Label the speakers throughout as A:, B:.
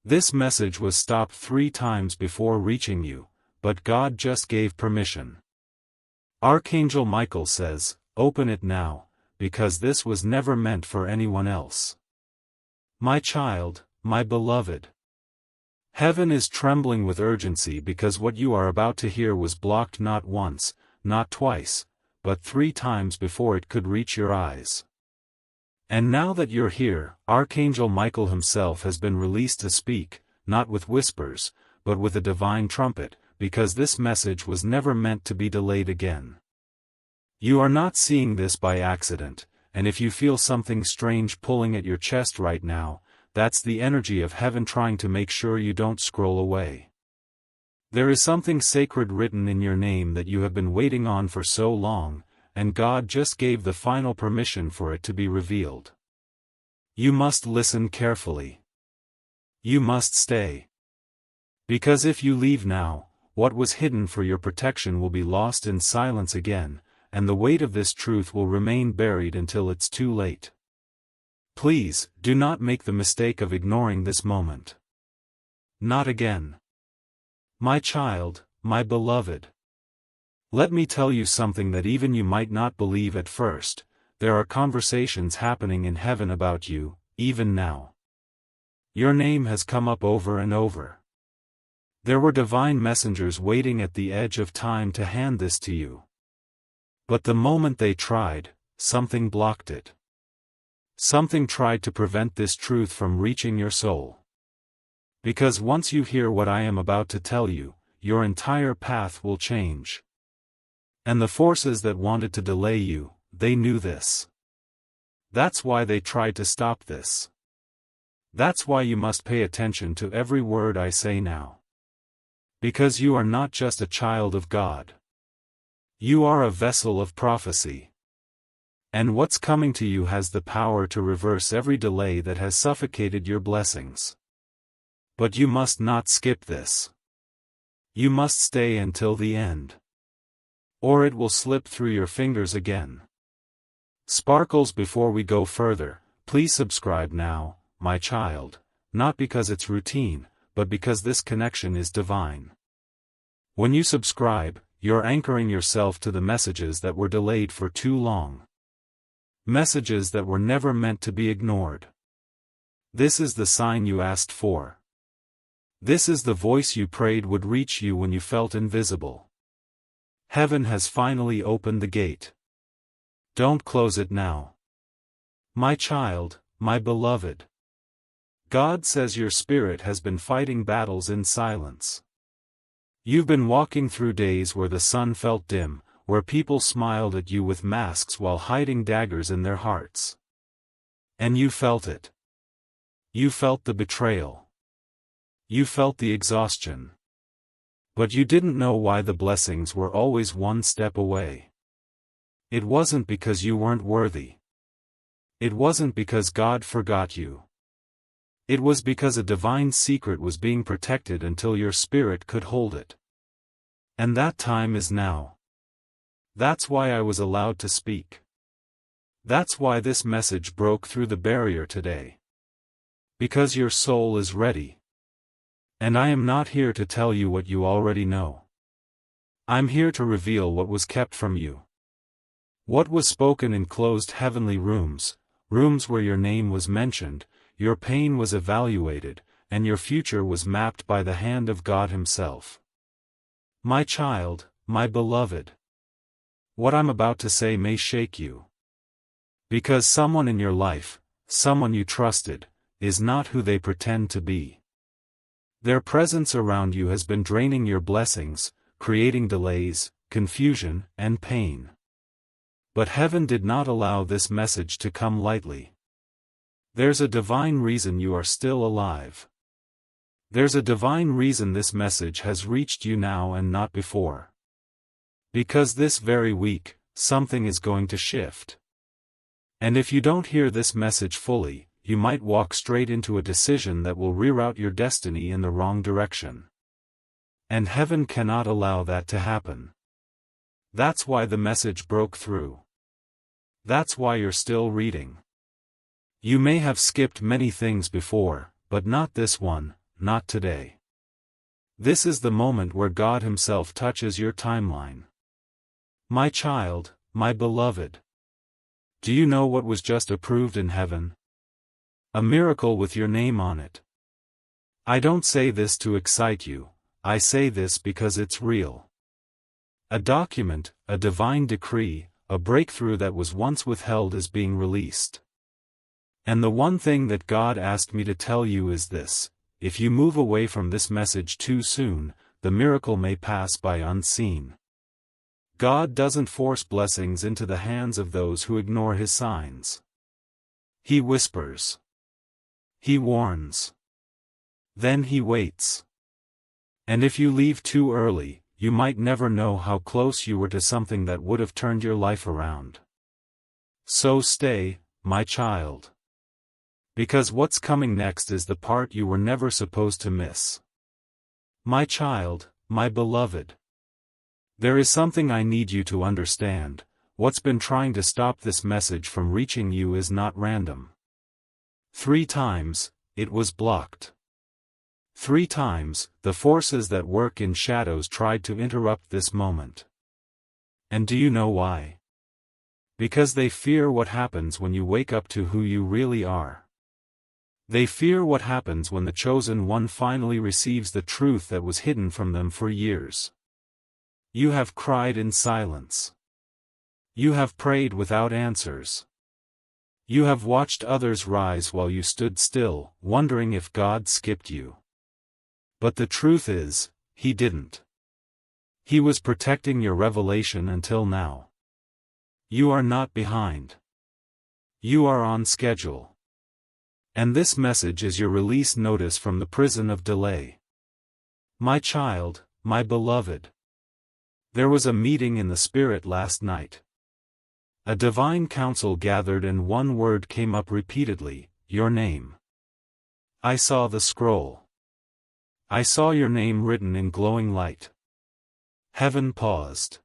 A: This message was stopped 3 times before reaching you, but God just gave permission. Archangel Michael says, "Open it now, because this was never meant for anyone else." My child, my beloved. Heaven is trembling with urgency because what you are about to hear was blocked not once, not twice, but 3 times before it could reach your eyes. And now that you're here, Archangel Michael himself has been released to speak, not with whispers, but with a divine trumpet, because this message was never meant to be delayed again. You are not seeing this by accident, and if you feel something strange pulling at your chest right now, that's the energy of heaven trying to make sure you don't scroll away. There is something sacred written in your name that you have been waiting on for so long, and God just gave the final permission for it to be revealed. You must listen carefully. You must stay. Because if you leave now, what was hidden for your protection will be lost in silence again, and the weight of this truth will remain buried until it's too late. Please, do not make the mistake of ignoring this moment. Not again. My child, my beloved. Let me tell you something that even you might not believe at first. There are conversations happening in heaven about you, even now. Your name has come up over and over. There were divine messengers waiting at the edge of time to hand this to you. But the moment they tried, something blocked it. Something tried to prevent this truth from reaching your soul. Because once you hear what I am about to tell you, your entire path will change. And the forces that wanted to delay you, they knew this. That's why they tried to stop this. That's why you must pay attention to every word I say now. Because you are not just a child of God. You are a vessel of prophecy. And what's coming to you has the power to reverse every delay that has suffocated your blessings. But you must not skip this. You must stay until the end. Or it will slip through your fingers again. Sparkles, before we go further, please subscribe now, my child, not because it's routine, but because this connection is divine. When you subscribe, you're anchoring yourself to the messages that were delayed for too long. Messages that were never meant to be ignored. This is the sign you asked for. This is the voice you prayed would reach you when you felt invisible. Heaven has finally opened the gate. Don't close it now. My child, my beloved. God says your spirit has been fighting battles in silence. You've been walking through days where the sun felt dim, where people smiled at you with masks while hiding daggers in their hearts. And you felt it. You felt the betrayal. You felt the exhaustion. But you didn't know why the blessings were always one step away. It wasn't because you weren't worthy. It wasn't because God forgot you. It was because a divine secret was being protected until your spirit could hold it. And that time is now. That's why I was allowed to speak. That's why this message broke through the barrier today. Because your soul is ready. And I am not here to tell you what you already know. I'm here to reveal what was kept from you. What was spoken in closed heavenly rooms, rooms where your name was mentioned, your pain was evaluated, and your future was mapped by the hand of God Himself. My child, my beloved. What I'm about to say may shake you. Because someone in your life, someone you trusted, is not who they pretend to be. Their presence around you has been draining your blessings, creating delays, confusion, and pain. But heaven did not allow this message to come lightly. There's a divine reason you are still alive. There's a divine reason this message has reached you now and not before. Because this very week, something is going to shift. And if you don't hear this message fully, you might walk straight into a decision that will reroute your destiny in the wrong direction. And heaven cannot allow that to happen. That's why the message broke through. That's why you're still reading. You may have skipped many things before, but not this one, not today. This is the moment where God Himself touches your timeline. My child, my beloved. Do you know what was just approved in heaven? A miracle with your name on it. I don't say this to excite you, I say this because it's real. A document, a divine decree, a breakthrough that was once withheld is being released. And the one thing that God asked me to tell you is this: if you move away from this message too soon, the miracle may pass by unseen. God doesn't force blessings into the hands of those who ignore His signs. He whispers. He warns. Then He waits. And if you leave too early, you might never know how close you were to something that would have turned your life around. So stay, my child. Because what's coming next is the part you were never supposed to miss. My child, my beloved. There is something I need you to understand: what's been trying to stop this message from reaching you is not random. 3 times, it was blocked. 3 times, the forces that work in shadows tried to interrupt this moment. And do you know why? Because they fear what happens when you wake up to who you really are. They fear what happens when the chosen one finally receives the truth that was hidden from them for years. You have cried in silence. You have prayed without answers. You have watched others rise while you stood still, wondering if God skipped you. But the truth is, He didn't. He was protecting your revelation until now. You are not behind. You are on schedule. And this message is your release notice from the prison of delay. My child, my beloved. There was a meeting in the Spirit last night. A divine council gathered and one word came up repeatedly: your name. I saw the scroll. I saw your name written in glowing light. Heaven paused.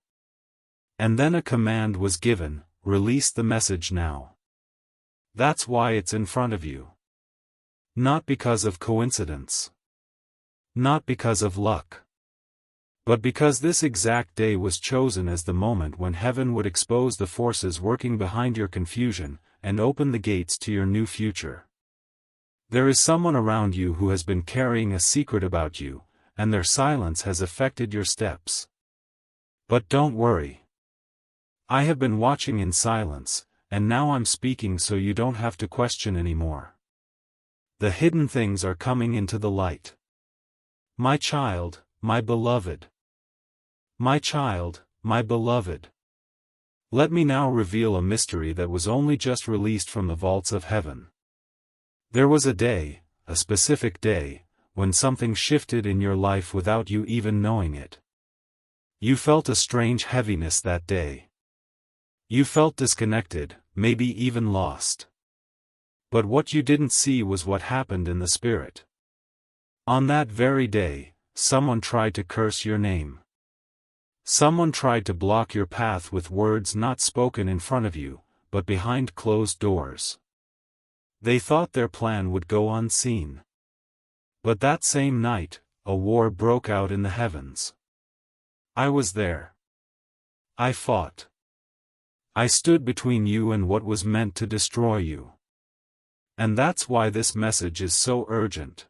A: And then a command was given: release the message now. That's why it's in front of you. Not because of coincidence. Not because of luck. But because this exact day was chosen as the moment when heaven would expose the forces working behind your confusion, and open the gates to your new future. There is someone around you who has been carrying a secret about you, and their silence has affected your steps. But don't worry. I have been watching in silence, and now I'm speaking so you don't have to question anymore. The hidden things are coming into the light. My child, my beloved. My child, my beloved. Let me now reveal a mystery that was only just released from the vaults of heaven. There was a day, a specific day, when something shifted in your life without you even knowing it. You felt a strange heaviness that day. You felt disconnected, maybe even lost. But what you didn't see was what happened in the Spirit. On that very day, someone tried to curse your name. Someone tried to block your path with words not spoken in front of you, but behind closed doors. They thought their plan would go unseen. But that same night, a war broke out in the heavens. I was there. I fought. I stood between you and what was meant to destroy you. And that's why this message is so urgent.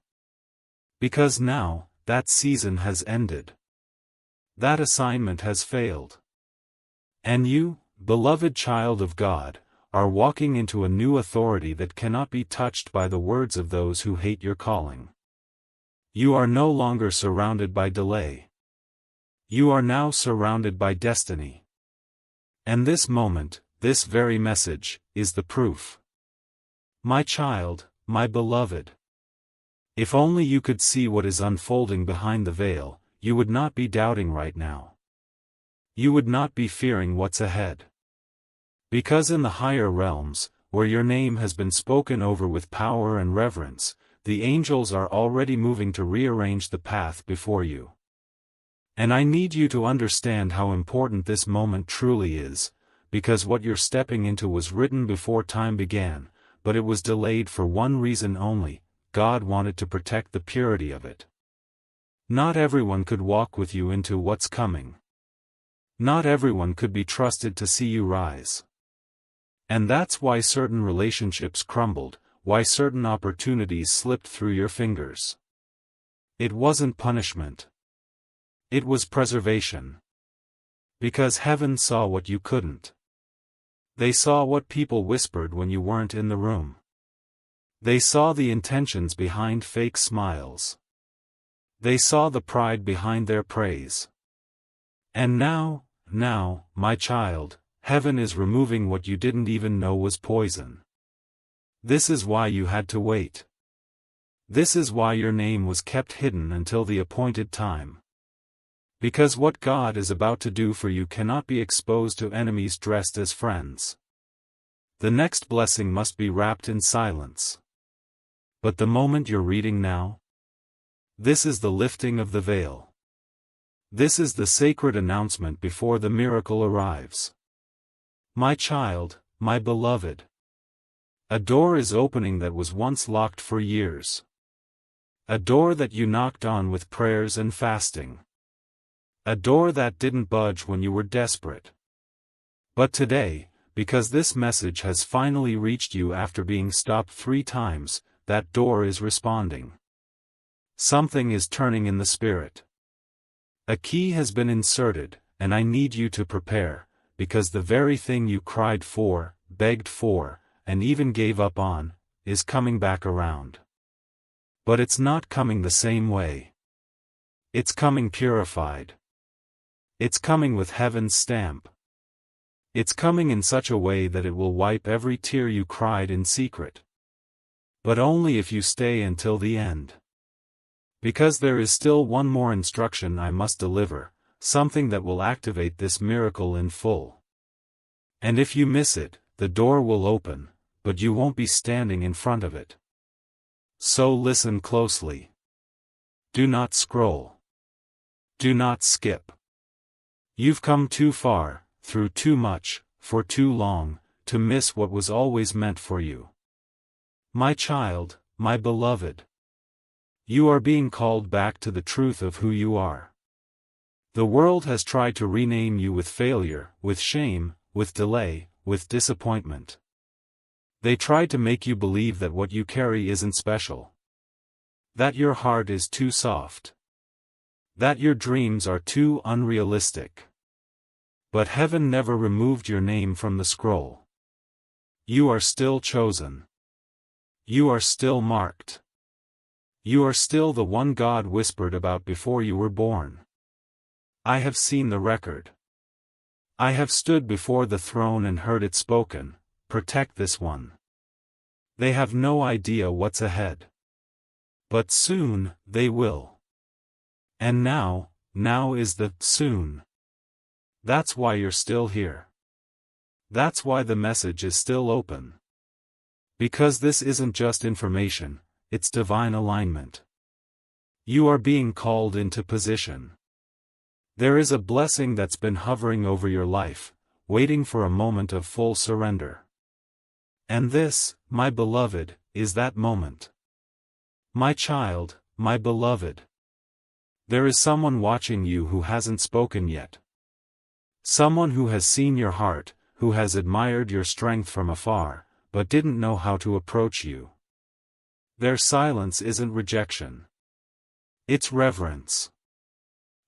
A: Because now, that season has ended. That assignment has failed. And you, beloved child of God, are walking into a new authority that cannot be touched by the words of those who hate your calling. You are no longer surrounded by delay. You are now surrounded by destiny. And this moment, this very message, is the proof. My child, my beloved. If only you could see what is unfolding behind the veil, you would not be doubting right now. You would not be fearing what's ahead. Because in the higher realms, where your name has been spoken over with power and reverence, the angels are already moving to rearrange the path before you. And I need you to understand how important this moment truly is, because what you're stepping into was written before time began, but it was delayed for one reason only: God wanted to protect the purity of it. Not everyone could walk with you into what's coming. Not everyone could be trusted to see you rise. And that's why certain relationships crumbled, why certain opportunities slipped through your fingers. It wasn't punishment. It was preservation. Because heaven saw what you couldn't. They saw what people whispered when you weren't in the room. They saw the intentions behind fake smiles. They saw the pride behind their praise. And now, my child, heaven is removing what you didn't even know was poison. This is why you had to wait. This is why your name was kept hidden until the appointed time. Because what God is about to do for you cannot be exposed to enemies dressed as friends. The next blessing must be wrapped in silence. But the moment you're reading now, this is the lifting of the veil. This is the sacred announcement before the miracle arrives. My child, my beloved. A door is opening that was once locked for years. A door that you knocked on with prayers and fasting. A door that didn't budge when you were desperate. But today, because this message has finally reached you after being stopped 3 times, that door is responding. Something is turning in the spirit. A key has been inserted, and I need you to prepare, because the very thing you cried for, begged for, and even gave up on, is coming back around. But it's not coming the same way. It's coming purified. It's coming with heaven's stamp. It's coming in such a way that it will wipe every tear you cried in secret. But only if you stay until the end. Because there is still one more instruction I must deliver, something that will activate this miracle in full. And if you miss it, the door will open, but you won't be standing in front of it. So listen closely. Do not scroll. Do not skip. You've come too far, through too much, for too long, to miss what was always meant for you. My child, my beloved. You are being called back to the truth of who you are. The world has tried to rename you with failure, with shame, with delay, with disappointment. They tried to make you believe that what you carry isn't special. That your heart is too soft. That your dreams are too unrealistic. But heaven never removed your name from the scroll. You are still chosen. You are still marked. You are still the one God whispered about before you were born. I have seen the record. I have stood before the throne and heard it spoken, protect this one. They have no idea what's ahead. But soon, they will. And now is the soon. That's why you're still here. That's why the message is still open. Because this isn't just information, it's divine alignment. You are being called into position. There is a blessing that's been hovering over your life, waiting for a moment of full surrender. And this, my beloved, is that moment. My child, my beloved. There is someone watching you who hasn't spoken yet. Someone who has seen your heart, who has admired your strength from afar, but didn't know how to approach you. Their silence isn't rejection. It's reverence.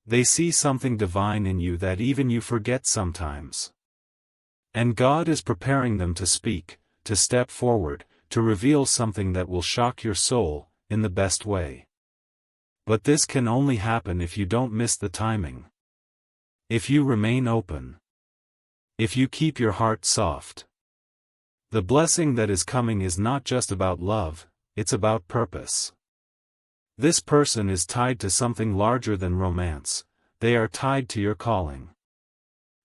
A: They see something divine in you that even you forget sometimes. And God is preparing them to speak, to step forward, to reveal something that will shock your soul, in the best way. But this can only happen if you don't miss the timing. If you remain open. If you keep your heart soft. The blessing that is coming is not just about love, it's about purpose. This person is tied to something larger than romance, they are tied to your calling.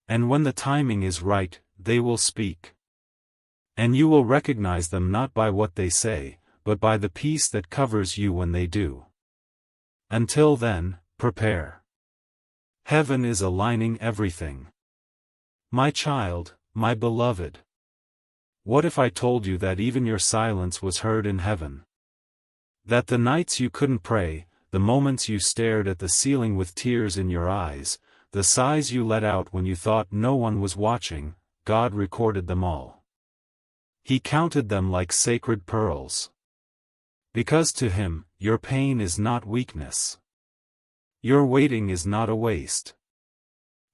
A: And when the timing is right, they will speak. And you will recognize them not by what they say, but by the peace that covers you when they do. Until then, prepare. Heaven is aligning everything. My child, my beloved. What if I told you that even your silence was heard in heaven? That the nights you couldn't pray, the moments you stared at the ceiling with tears in your eyes, the sighs you let out when you thought no one was watching, God recorded them all. He counted them like sacred pearls. Because to Him, your pain is not weakness. Your waiting is not a waste.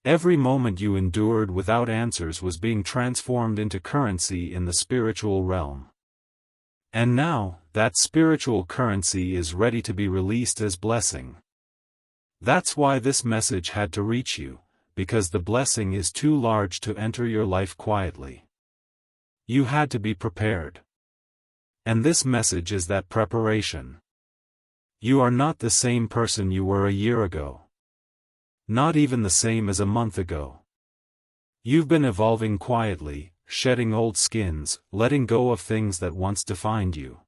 A: Every moment you endured without answers was being transformed into currency in the spiritual realm. And now, that spiritual currency is ready to be released as blessing. That's why this message had to reach you, because the blessing is too large to enter your life quietly. You had to be prepared. And this message is that preparation. You are not the same person you were a year ago. Not even the same as a month ago. You've been evolving quietly, shedding old skins, letting go of things that once defined you.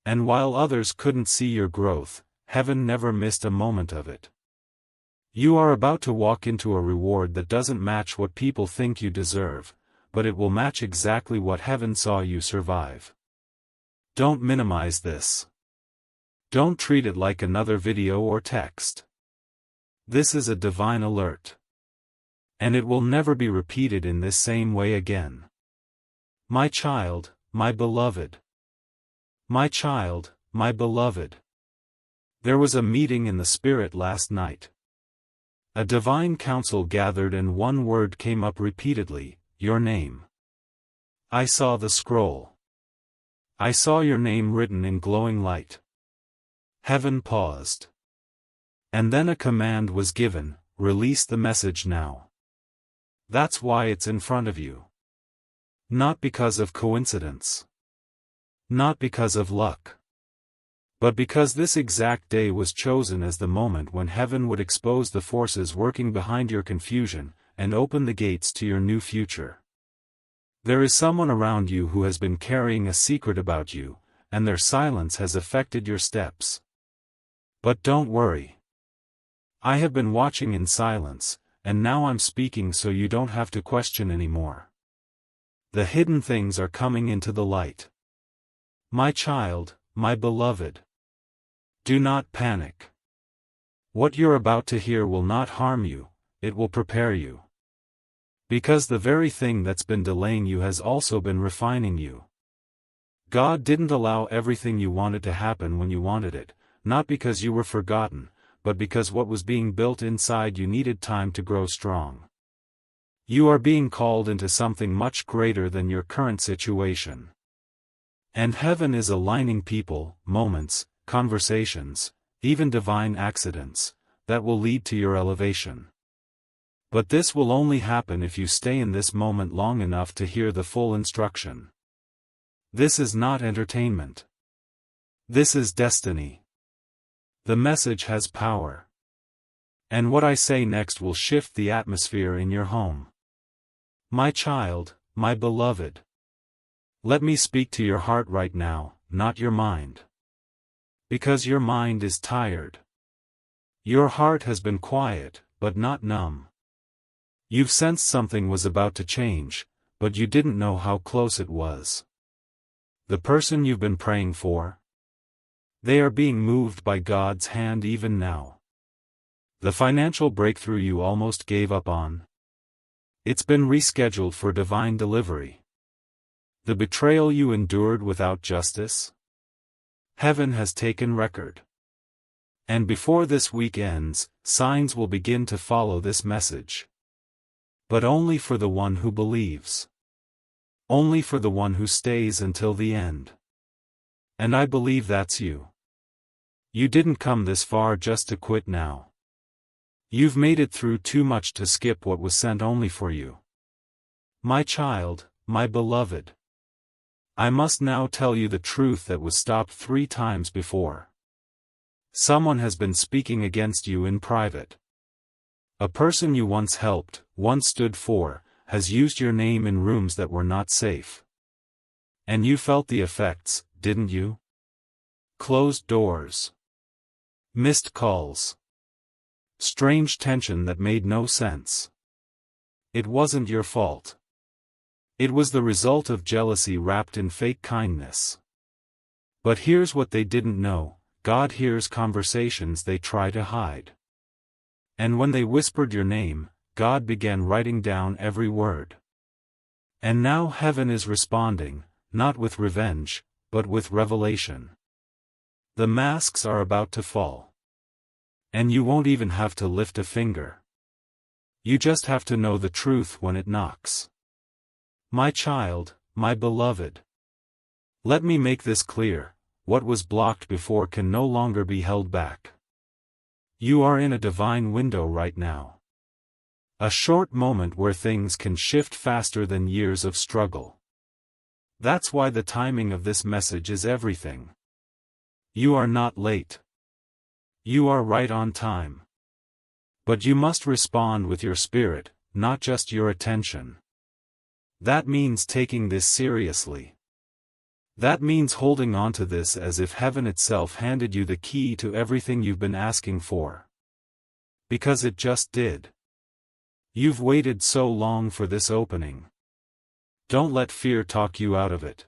A: And while others couldn't see your growth, heaven never missed a moment of it. You are about to walk into a reward that doesn't match what people think you deserve, but it will match exactly what heaven saw you survive. Don't minimize this. Don't treat it like another video or text. This is a divine alert. And it will never be repeated in this same way again. My child, my beloved. My child, my beloved. There was a meeting in the Spirit last night. A divine council gathered and one word came up repeatedly, your name. I saw the scroll. I saw your name written in glowing light. Heaven paused. And then a command was given, release the message now. That's why it's in front of you. Not because of coincidence. Not because of luck. But because this exact day was chosen as the moment when heaven would expose the forces working behind your confusion, and open the gates to your new future. There is someone around you who has been carrying a secret about you, and their silence has affected your steps. But don't worry. I have been watching in silence, and now I'm speaking so you don't have to question anymore. The hidden things are coming into the light. My child, my beloved. Do not panic. What you're about to hear will not harm you, it will prepare you. Because the very thing that's been delaying you has also been refining you. God didn't allow everything you wanted to happen when you wanted it, not because you were forgotten, but because what was being built inside you needed time to grow strong. You are being called into something much greater than your current situation. And heaven is aligning people, moments, conversations, even divine accidents, that will lead to your elevation. But this will only happen if you stay in this moment long enough to hear the full instruction. This is not entertainment. This is destiny. The message has power. And what I say next will shift the atmosphere in your home. My child, my beloved. Let me speak to your heart right now, not your mind. Because your mind is tired. Your heart has been quiet, but not numb. You've sensed something was about to change, but you didn't know how close it was. The person you've been praying for? They are being moved by God's hand even now. The financial breakthrough you almost gave up on? It's been rescheduled for divine delivery. The betrayal you endured without justice? Heaven has taken record. And before this week ends, signs will begin to follow this message. But only for the one who believes. Only for the one who stays until the end. And I believe that's you. You didn't come this far just to quit now. You've made it through too much to skip what was sent only for you. My child, my beloved. I must now tell you the truth that was stopped 3 times before. Someone has been speaking against you in private. A person you once helped, once stood for, has used your name in rooms that were not safe. And you felt the effects, didn't you? Closed doors. Missed calls. Strange tension that made no sense. It wasn't your fault. It was the result of jealousy wrapped in fake kindness. But here's what they didn't know: God hears conversations they try to hide. And when they whispered your name, God began writing down every word. And now heaven is responding, not with revenge, but with revelation. The masks are about to fall. And you won't even have to lift a finger. You just have to know the truth when it knocks. My child, my beloved. Let me make this clear: what was blocked before can no longer be held back. You are in a divine window right now. A short moment where things can shift faster than years of struggle. That's why the timing of this message is everything. You are not late. You are right on time. But you must respond with your spirit, not just your attention. That means taking this seriously. That means holding on to this as if heaven itself handed you the key to everything you've been asking for. Because it just did. You've waited so long for this opening. Don't let fear talk you out of it.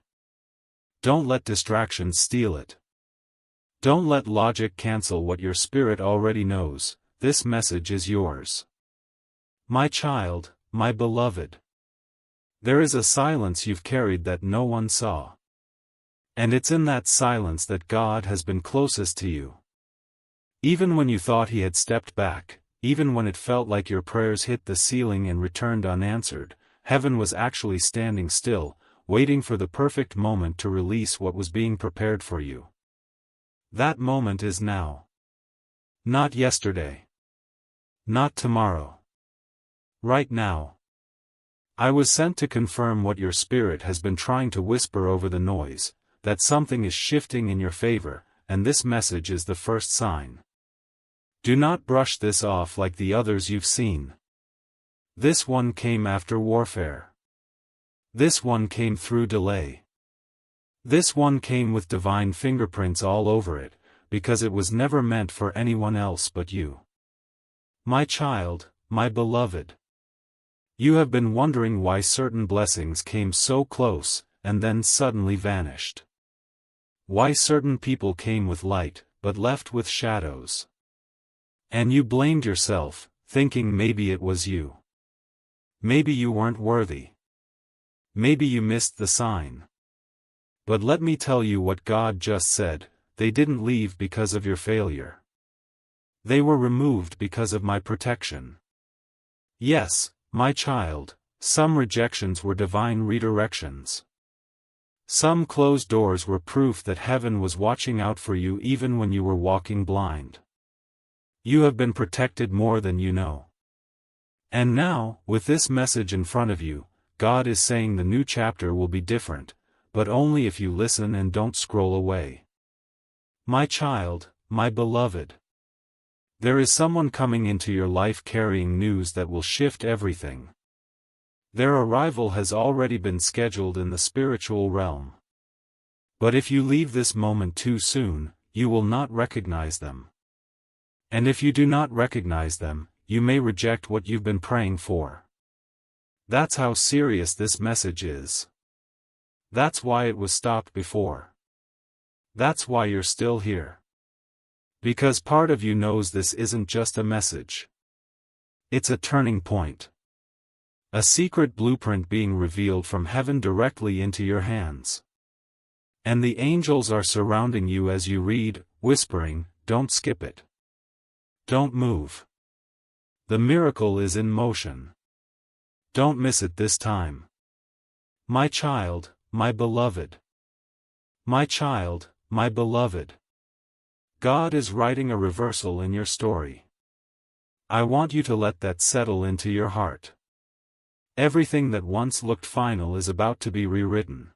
A: Don't let distractions steal it. Don't let logic cancel what your spirit already knows. This message is yours. My child, my beloved. There is a silence you've carried that no one saw. And it's in that silence that God has been closest to you. Even when you thought He had stepped back, even when it felt like your prayers hit the ceiling and returned unanswered, heaven was actually standing still, waiting for the perfect moment to release what was being prepared for you. That moment is now. Not yesterday. Not tomorrow. Right now. I was sent to confirm what your spirit has been trying to whisper over the noise, that something is shifting in your favor, and this message is the first sign. Do not brush this off like the others you've seen. This one came after warfare. This one came through delay. This one came with divine fingerprints all over it, because it was never meant for anyone else but you. My child, my beloved. You have been wondering why certain blessings came so close, and then suddenly vanished. Why certain people came with light, but left with shadows. And you blamed yourself, thinking maybe it was you. Maybe you weren't worthy. Maybe you missed the sign. But let me tell you what God just said: they didn't leave because of your failure. They were removed because of my protection. Yes, my child, some rejections were divine redirections. Some closed doors were proof that heaven was watching out for you even when you were walking blind. You have been protected more than you know. And now, with this message in front of you, God is saying the new chapter will be different, but only if you listen and don't scroll away. My child, my beloved. There is someone coming into your life carrying news that will shift everything. Their arrival has already been scheduled in the spiritual realm. But if you leave this moment too soon, you will not recognize them. And if you do not recognize them, you may reject what you've been praying for. That's how serious this message is. That's why it was stopped before. That's why you're still here. Because part of you knows this isn't just a message. It's a turning point. A secret blueprint being revealed from heaven directly into your hands. And the angels are surrounding you as you read, whispering, "Don't skip it. Don't move. The miracle is in motion. Don't miss it this time." My child, my beloved. My child, my beloved. God is writing a reversal in your story. I want you to let that settle into your heart. Everything that once looked final is about to be rewritten.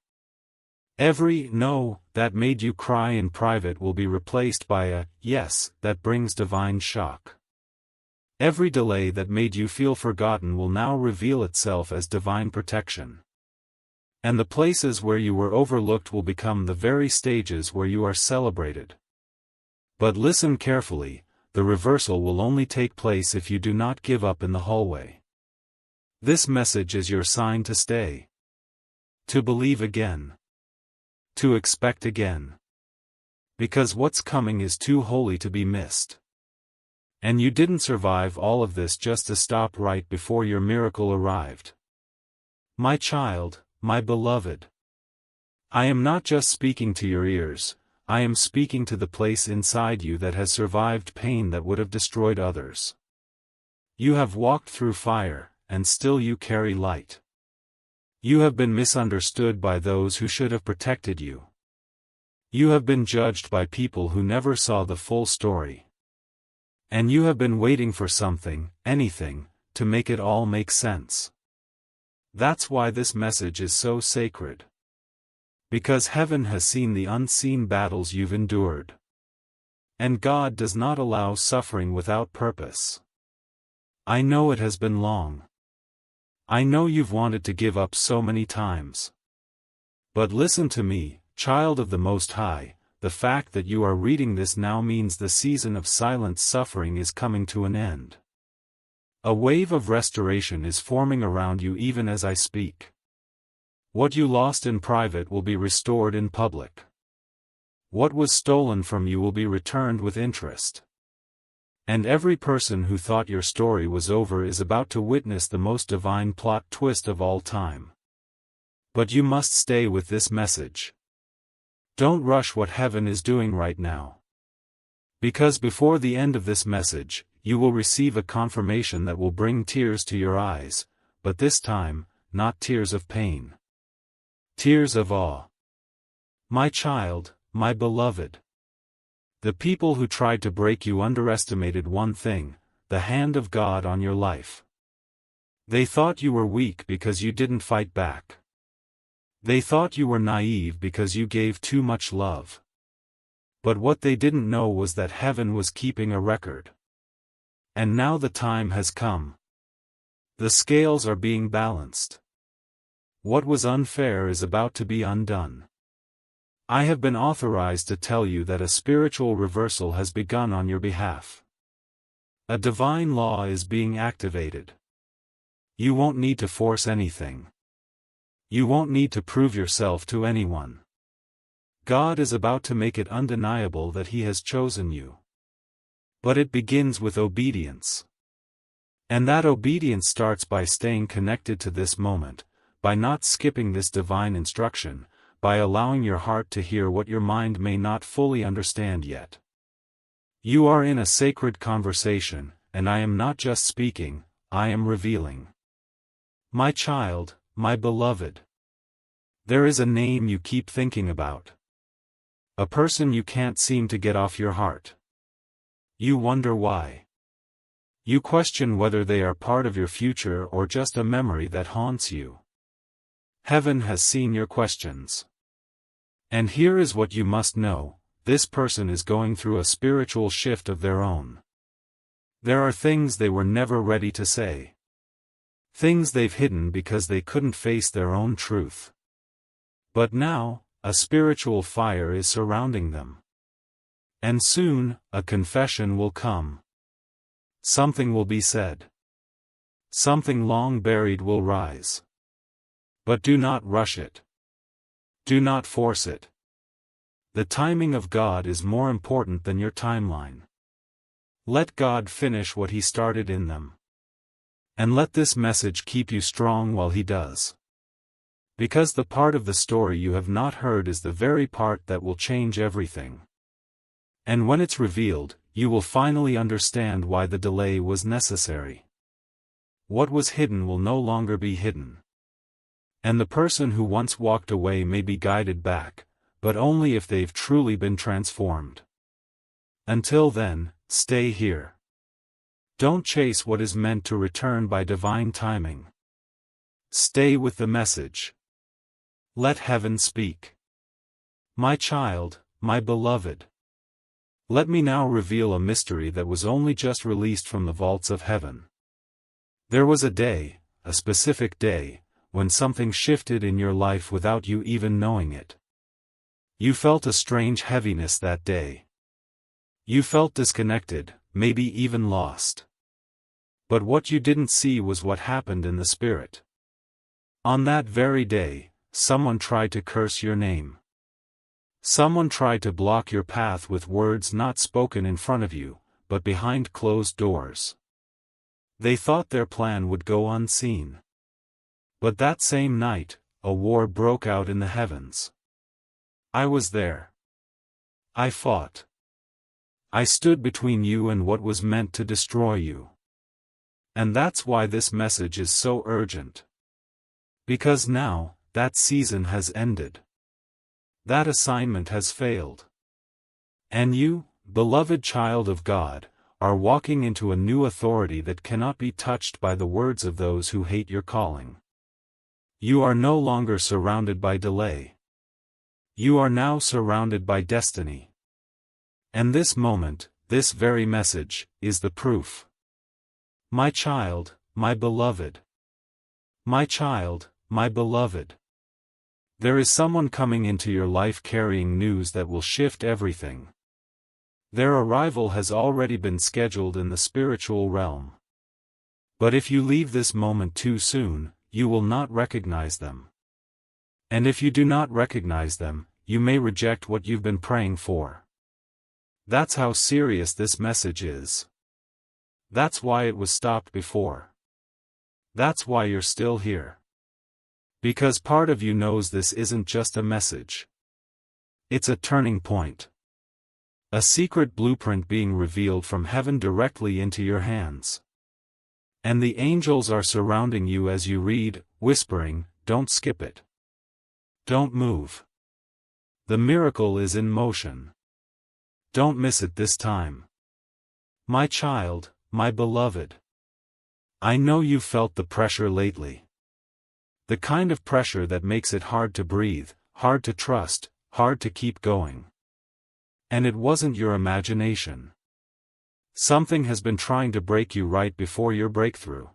A: Every "no" that made you cry in private will be replaced by a "yes" that brings divine shock. Every delay that made you feel forgotten will now reveal itself as divine protection. And the places where you were overlooked will become the very stages where you are celebrated. But listen carefully, the reversal will only take place if you do not give up in the hallway. This message is your sign to stay. To believe again. To expect again. Because what's coming is too holy to be missed. And you didn't survive all of this just to stop right before your miracle arrived. My child, my beloved. I am not just speaking to your ears, I am speaking to the place inside you that has survived pain that would have destroyed others. You have walked through fire, and still you carry light. You have been misunderstood by those who should have protected you. You have been judged by people who never saw the full story. And you have been waiting for something, anything, to make it all make sense. That's why this message is so sacred. Because heaven has seen the unseen battles you've endured. And God does not allow suffering without purpose. I know it has been long. I know you've wanted to give up so many times. But listen to me, child of the Most High, the fact that you are reading this now means the season of silent suffering is coming to an end. A wave of restoration is forming around you even as I speak. What you lost in private will be restored in public. What was stolen from you will be returned with interest. And every person who thought your story was over is about to witness the most divine plot twist of all time. But you must stay with this message. Don't rush what heaven is doing right now. Because before the end of this message, you will receive a confirmation that will bring tears to your eyes, but this time, not tears of pain. Tears of awe. My child, my beloved. The people who tried to break you underestimated one thing, the hand of God on your life. They thought you were weak because you didn't fight back. They thought you were naive because you gave too much love. But what they didn't know was that heaven was keeping a record. And now the time has come. The scales are being balanced. What was unfair is about to be undone. I have been authorized to tell you that a spiritual reversal has begun on your behalf. A divine law is being activated. You won't need to force anything. You won't need to prove yourself to anyone. God is about to make it undeniable that He has chosen you. But it begins with obedience. And that obedience starts by staying connected to this moment, by not skipping this divine instruction, by allowing your heart to hear what your mind may not fully understand yet. You are in a sacred conversation, and I am not just speaking, I am revealing. My child, my beloved. There is a name you keep thinking about. A person you can't seem to get off your heart. You wonder why. You question whether they are part of your future or just a memory that haunts you. Heaven has seen your questions. And here is what you must know, this person is going through a spiritual shift of their own. There are things they were never ready to say. Things they've hidden because they couldn't face their own truth. But now, a spiritual fire is surrounding them. And soon, a confession will come. Something will be said. Something long buried will rise. But do not rush it. Do not force it. The timing of God is more important than your timeline. Let God finish what He started in them. And let this message keep you strong while He does. Because the part of the story you have not heard is the very part that will change everything. And when it's revealed, you will finally understand why the delay was necessary. What was hidden will no longer be hidden. And the person who once walked away may be guided back, but only if they've truly been transformed. Until then, stay here. Don't chase what is meant to return by divine timing. Stay with the message. Let heaven speak. My child, my beloved. Let me now reveal a mystery that was only just released from the vaults of heaven. There was a day, a specific day, when something shifted in your life without you even knowing it. You felt a strange heaviness that day. You felt disconnected, maybe even lost. But what you didn't see was what happened in the spirit. On that very day, someone tried to curse your name. Someone tried to block your path with words not spoken in front of you, but behind closed doors. They thought their plan would go unseen. But that same night, a war broke out in the heavens. I was there. I fought. I stood between you and what was meant to destroy you. And that's why this message is so urgent. Because now, that season has ended. That assignment has failed. And you, beloved child of God, are walking into a new authority that cannot be touched by the words of those who hate your calling. You are no longer surrounded by delay. You are now surrounded by destiny. And this moment, this very message, is the proof. My child, my beloved. My child, my beloved. There is someone coming into your life carrying news that will shift everything. Their arrival has already been scheduled in the spiritual realm. But if you leave this moment too soon, you will not recognize them. And if you do not recognize them, you may reject what you've been praying for. That's how serious this message is. That's why it was stopped before. That's why you're still here. Because part of you knows this isn't just a message. It's a turning point. A secret blueprint being revealed from heaven directly into your hands. And the angels are surrounding you as you read, whispering, "Don't skip it. Don't move. The miracle is in motion. Don't miss it this time." My child, my beloved. I know you've felt the pressure lately. The kind of pressure that makes it hard to breathe, hard to trust, hard to keep going. And it wasn't your imagination. Something has been trying to break you right before your breakthrough.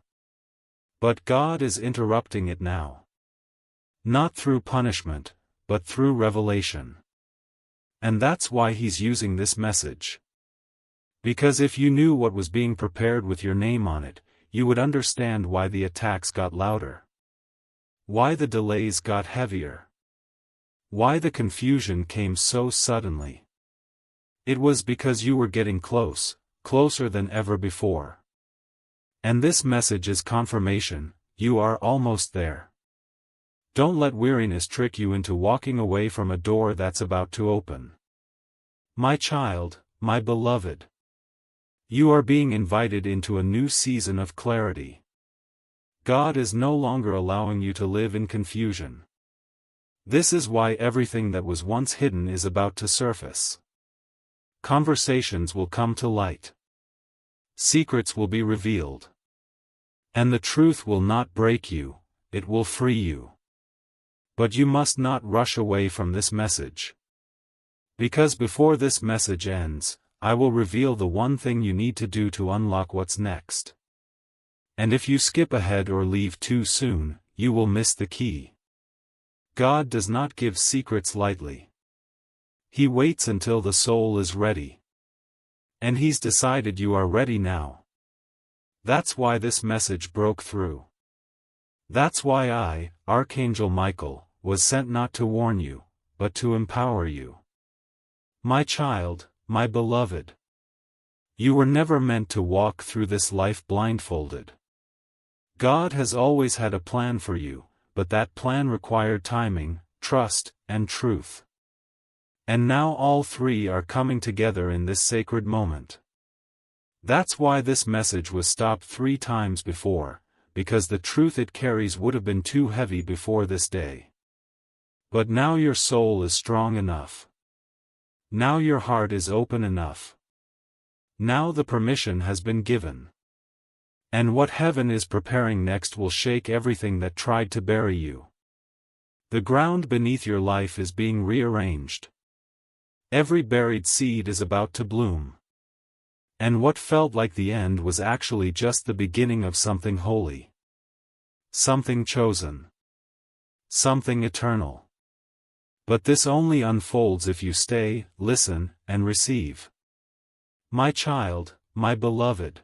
A: But God is interrupting it now. Not through punishment, but through revelation. And that's why He's using this message. Because if you knew what was being prepared with your name on it, you would understand why the attacks got louder. Why the delays got heavier. Why the confusion came so suddenly. It was because you were getting close, closer than ever before. And this message is confirmation, you are almost there. Don't let weariness trick you into walking away from a door that's about to open. My child, my beloved. You are being invited into a new season of clarity. God is no longer allowing you to live in confusion. This is why everything that was once hidden is about to surface. Conversations will come to light. Secrets will be revealed. And the truth will not break you, it will free you. But you must not rush away from this message. Because before this message ends, I will reveal the one thing you need to do to unlock what's next. And if you skip ahead or leave too soon, you will miss the key. God does not give secrets lightly. He waits until the soul is ready. And He's decided you are ready now. That's why this message broke through. That's why I, Archangel Michael, was sent not to warn you, but to empower you. My child, my beloved. You were never meant to walk through this life blindfolded. God has always had a plan for you, but that plan required timing, trust, and truth. And now all three are coming together in this sacred moment. That's why this message was stopped 3 times before, because the truth it carries would have been too heavy before this day. But now your soul is strong enough. Now your heart is open enough. Now the permission has been given. And what heaven is preparing next will shake everything that tried to bury you. The ground beneath your life is being rearranged. Every buried seed is about to bloom. And what felt like the end was actually just the beginning of something holy. Something chosen. Something eternal. But this only unfolds if you stay, listen, and receive. My child, my beloved.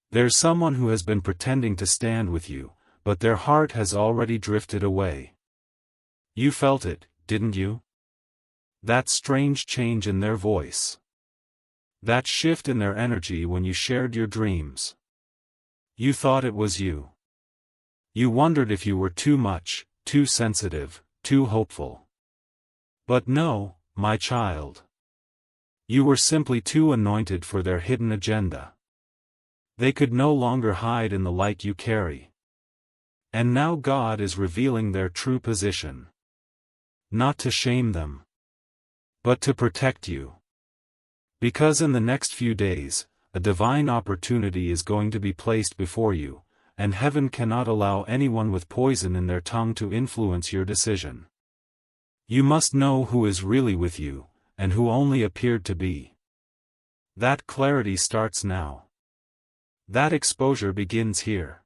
A: There's someone who has been pretending to stand with you, but their heart has already drifted away. You felt it, didn't you? That strange change in their voice. That shift in their energy when you shared your dreams. You thought it was you. You wondered if you were too much, too sensitive, too hopeful. But no, my child. You were simply too anointed for their hidden agenda. They could no longer hide in the light you carry. And now God is revealing their true position. Not to shame them, but to protect you. Because in the next few days, a divine opportunity is going to be placed before you, and heaven cannot allow anyone with poison in their tongue to influence your decision. You must know who is really with you, and who only appeared to be. That clarity starts now. That exposure begins here.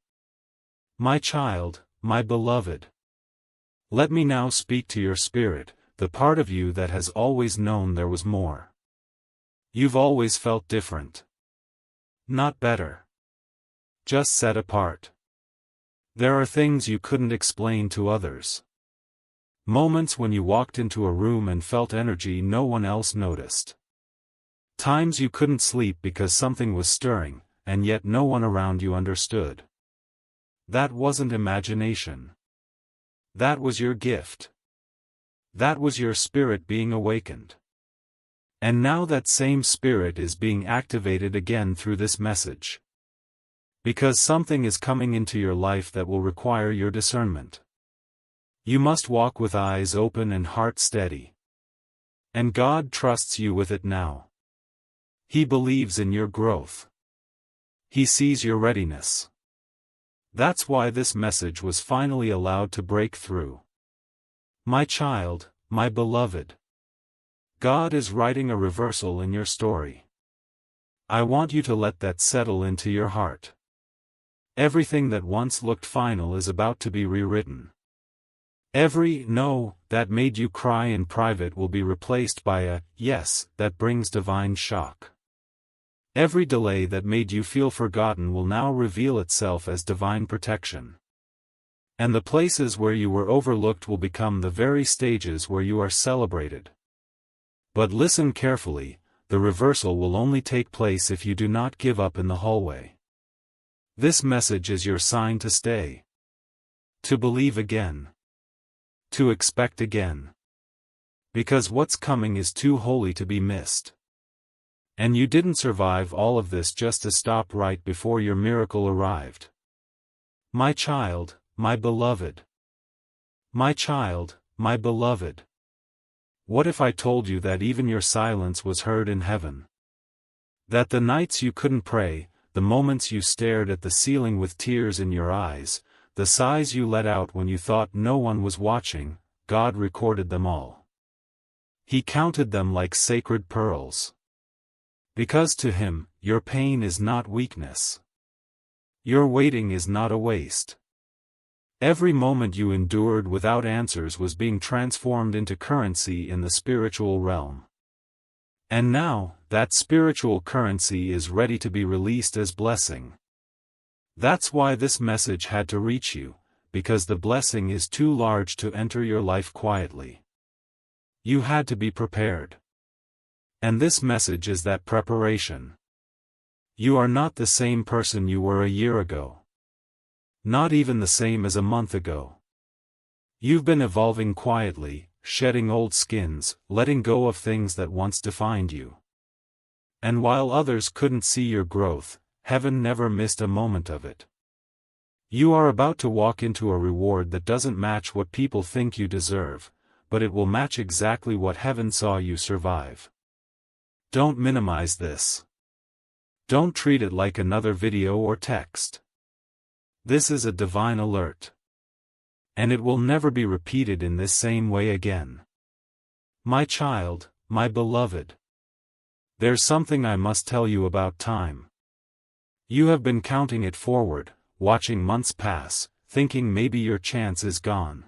A: My child, my beloved. Let me now speak to your spirit, the part of you that has always known there was more. You've always felt different. Not better. Just set apart. There are things you couldn't explain to others. Moments when you walked into a room and felt energy no one else noticed. Times you couldn't sleep because something was stirring, and yet no one around you understood. That wasn't imagination. That was your gift. That was your spirit being awakened. And now that same spirit is being activated again through this message. Because something is coming into your life that will require your discernment. You must walk with eyes open and heart steady. And God trusts you with it now. He believes in your growth. He sees your readiness. That's why this message was finally allowed to break through. My child, my beloved. God is writing a reversal in your story. I want you to let that settle into your heart. Everything that once looked final is about to be rewritten. Every no that made you cry in private will be replaced by a yes that brings divine shock. Every delay that made you feel forgotten will now reveal itself as divine protection. And the places where you were overlooked will become the very stages where you are celebrated. But listen carefully, the reversal will only take place if you do not give up in the hallway. This message is your sign to stay. To believe again. To expect again. Because what's coming is too holy to be missed. And you didn't survive all of this just to stop right before your miracle arrived. My child, my beloved. My child, my beloved. What if I told you that even your silence was heard in heaven? That the nights you couldn't pray, the moments you stared at the ceiling with tears in your eyes, the sighs you let out when you thought no one was watching, God recorded them all. He counted them like sacred pearls. Because to Him, your pain is not weakness. Your waiting is not a waste. Every moment you endured without answers was being transformed into currency in the spiritual realm. And now, that spiritual currency is ready to be released as blessing. That's why this message had to reach you, because the blessing is too large to enter your life quietly. You had to be prepared. And this message is that preparation. You are not the same person you were a year ago. Not even the same as a month ago. You've been evolving quietly, shedding old skins, letting go of things that once defined you. And while others couldn't see your growth, heaven never missed a moment of it. You are about to walk into a reward that doesn't match what people think you deserve, but it will match exactly what heaven saw you survive. Don't minimize this. Don't treat it like another video or text. This is a divine alert. And it will never be repeated in this same way again. My child, my beloved. There's something I must tell you about time. You have been counting it forward, watching months pass, thinking maybe your chance is gone.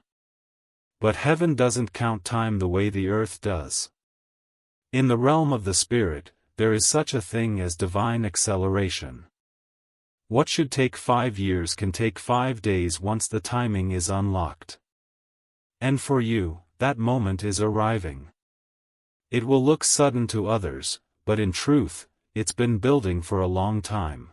A: But heaven doesn't count time the way the earth does. In the realm of the Spirit, there is such a thing as divine acceleration. What should take 5 years can take 5 days once the timing is unlocked. And for you, that moment is arriving. It will look sudden to others, but in truth, it's been building for a long time.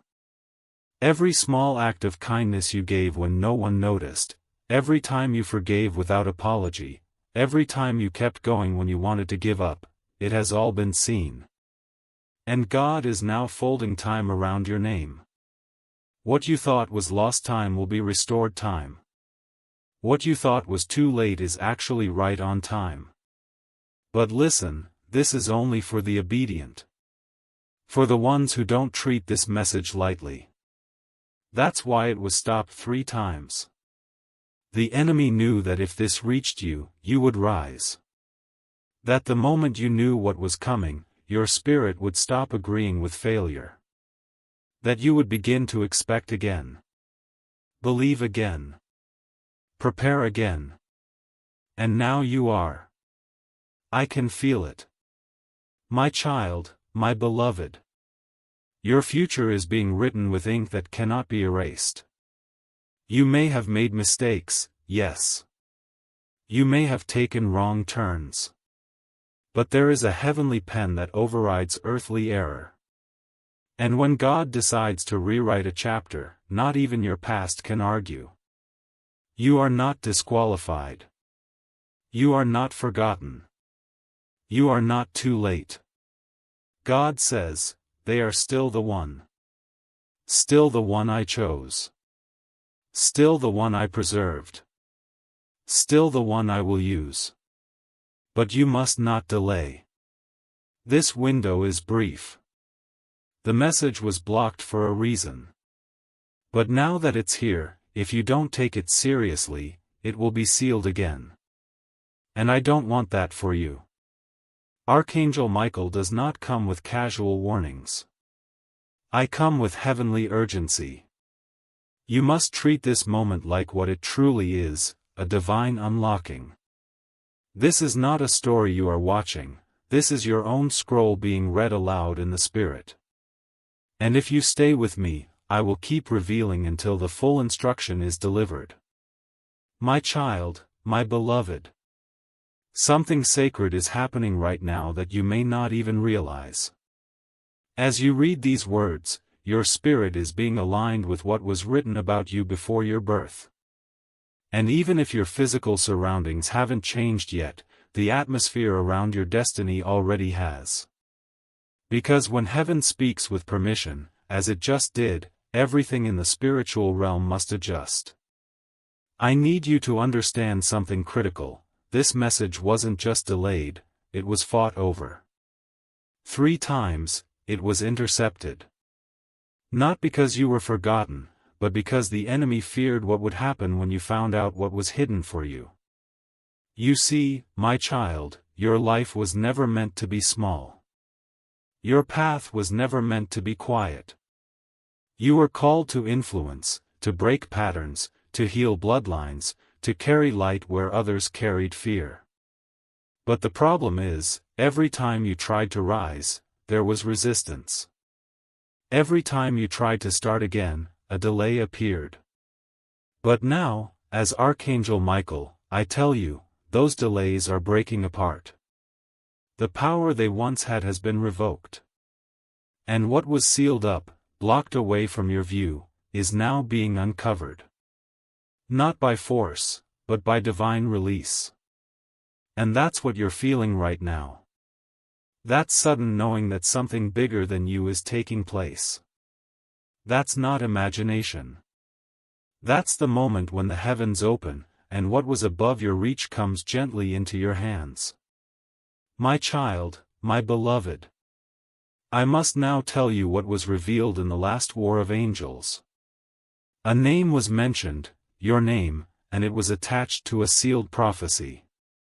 A: Every small act of kindness you gave when no one noticed, every time you forgave without apology, every time you kept going when you wanted to give up, it has all been seen. And God is now folding time around your name. What you thought was lost time will be restored time. What you thought was too late is actually right on time. But listen, this is only for the obedient. For the ones who don't treat this message lightly. That's why it was stopped 3 times. The enemy knew that if this reached you, you would rise. That the moment you knew what was coming, your spirit would stop agreeing with failure. That you would begin to expect again. Believe again. Prepare again. And now you are. I can feel it. My child, my beloved. Your future is being written with ink that cannot be erased. You may have made mistakes, yes. You may have taken wrong turns. But there is a heavenly pen that overrides earthly error. And when God decides to rewrite a chapter, not even your past can argue. You are not disqualified. You are not forgotten. You are not too late. God says, they are still the one. Still the one I chose. Still the one I preserved. Still the one I will use. But you must not delay. This window is brief. The message was blocked for a reason. But now that it's here, if you don't take it seriously, it will be sealed again. And I don't want that for you. Archangel Michael does not come with casual warnings. I come with heavenly urgency. You must treat this moment like what it truly is, a divine unlocking. This is not a story you are watching, this is your own scroll being read aloud in the Spirit. And if you stay with me, I will keep revealing until the full instruction is delivered. My child, my beloved. Something sacred is happening right now that you may not even realize. As you read these words, your spirit is being aligned with what was written about you before your birth. And even if your physical surroundings haven't changed yet, the atmosphere around your destiny already has. Because when heaven speaks with permission, as it just did, everything in the spiritual realm must adjust. I need you to understand something critical. This message wasn't just delayed, it was fought over. 3 times, it was intercepted. Not because you were forgotten, but because the enemy feared what would happen when you found out what was hidden for you. You see, my child, your life was never meant to be small. Your path was never meant to be quiet. You were called to influence, to break patterns, to heal bloodlines, to carry light where others carried fear. But the problem is, every time you tried to rise, there was resistance. Every time you tried to start again, a delay appeared. But now, as Archangel Michael, I tell you, those delays are breaking apart. The power they once had has been revoked. And what was sealed up, blocked away from your view, is now being uncovered. Not by force, but by divine release. And that's what you're feeling right now. That sudden knowing that something bigger than you is taking place. That's not imagination. That's the moment when the heavens open, and what was above your reach comes gently into your hands. My child, my beloved. I must now tell you what was revealed in the last war of angels. A name was mentioned, your name, and it was attached to a sealed prophecy.